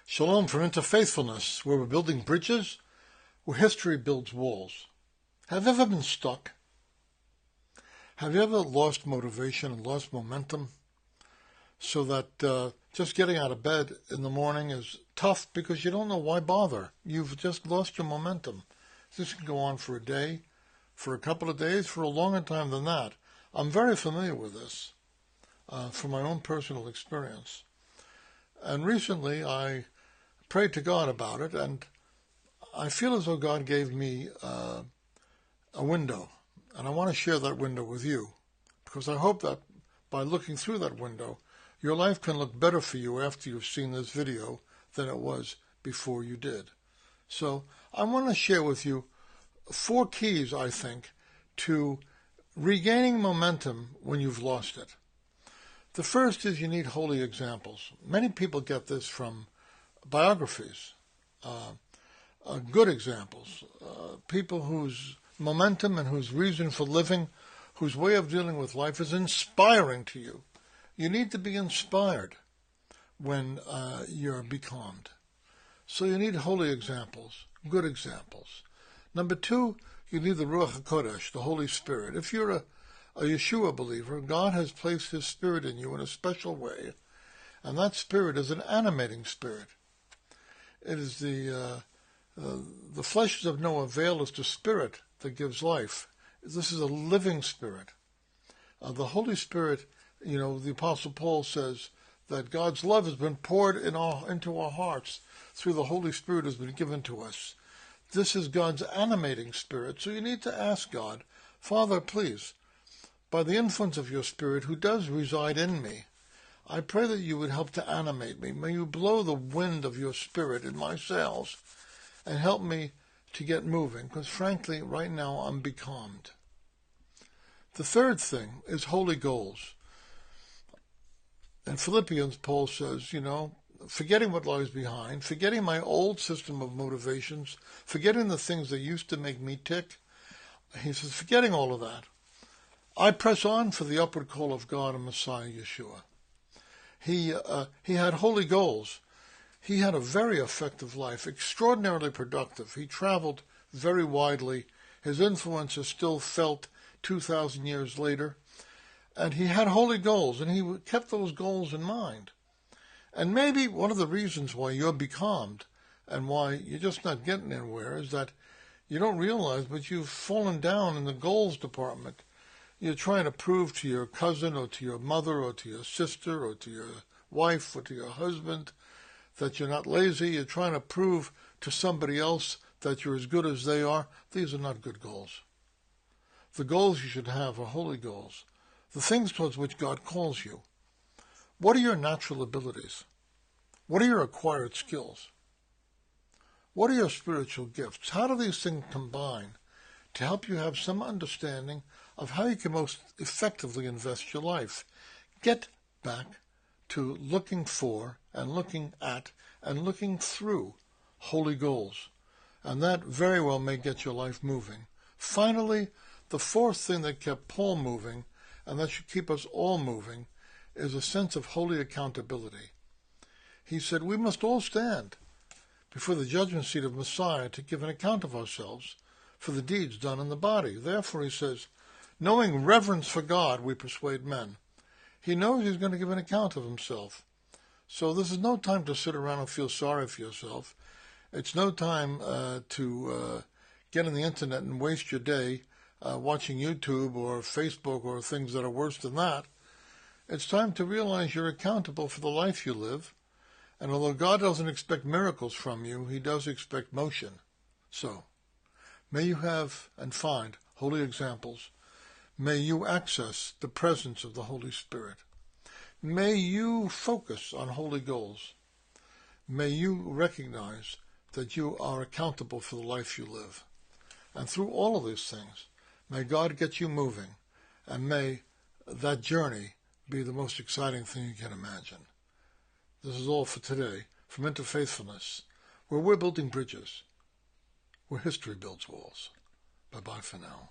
Shalom from Interfaithfulness, where we're building bridges, where history builds walls. Have you ever been stuck? Have you ever lost motivation and lost momentum so that just getting out of bed in the morning is tough because you don't know why bother? You've just lost your momentum. This can go on for a day, for a couple of days, for a longer time than that. I'm very familiar with this from my own personal experience. And recently I prayed to God about it, and I feel as though God gave me a window, and I want to share that window with you, because I hope that by looking through that window, your life can look better for you after you've seen this video than it was before you did. So I want to share with you 4 keys, I think, to regaining momentum when you've lost it. The first is you need holy examples. Many people get this from biographies, good examples, people whose momentum and whose reason for living, whose way of dealing with life is inspiring to you. You need to be inspired when you're becalmed. So you need holy examples, good examples. Number 2, you need the Ruach HaKodesh, the Holy Spirit. If you're a Yeshua believer, God has placed His Spirit in you in a special way, and that Spirit is an animating Spirit. It is the flesh is of no avail, is the Spirit that gives life. This is a living Spirit. The Holy Spirit, the Apostle Paul says that God's love has been poured into our hearts through the Holy Spirit has been given to us. This is God's animating Spirit, so you need to ask God, Father, please, by the influence of your Spirit who does reside in me, I pray that you would help to animate me. May you blow the wind of your Spirit in my sails and help me to get moving, because frankly, right now I'm becalmed. The third thing is holy goals. In Philippians, Paul says, forgetting what lies behind, forgetting my old system of motivations, forgetting the things that used to make me tick, he says, forgetting all of that, I press on for the upward call of God and Messiah Yeshua. He had holy goals. He had a very effective life, extraordinarily productive. He traveled very widely. His influence is still felt 2,000 years later. And he had holy goals, and he kept those goals in mind. And maybe one of the reasons why you're becalmed and why you're just not getting anywhere is that you don't realize, but you've fallen down in the goals department. You're trying to prove to your cousin or to your mother or to your sister or to your wife or to your husband that you're not lazy. You're trying to prove to somebody else that you're as good as they are. These are not good goals. The goals you should have are holy goals, the things towards which God calls you. What are your natural abilities? What are your acquired skills? What are your spiritual gifts? How do these things combine to help you have some understanding of how you can most effectively invest your life? Get back to looking for and looking at and looking through holy goals. And that very well may get your life moving. Finally, the 4th thing that kept Paul moving, and that should keep us all moving, is a sense of holy accountability. He said, we must all stand before the judgment seat of Messiah to give an account of ourselves for the deeds done in the body. Therefore, he says, knowing reverence for God, we persuade men. He knows he's going to give an account of himself. So this is no time to sit around and feel sorry for yourself. It's no time to get on the internet and waste your day watching YouTube or Facebook or things that are worse than that. It's time to realize you're accountable for the life you live. And although God doesn't expect miracles from you, He does expect motion. So, may you have and find holy examples. May you access the presence of the Holy Spirit. May you focus on holy goals. May you recognize that you are accountable for the life you live. And through all of these things, may God get you moving, and may that journey be the most exciting thing you can imagine. This is all for today from Interfaithfulness, where we're building bridges, where history builds walls. Bye-bye for now.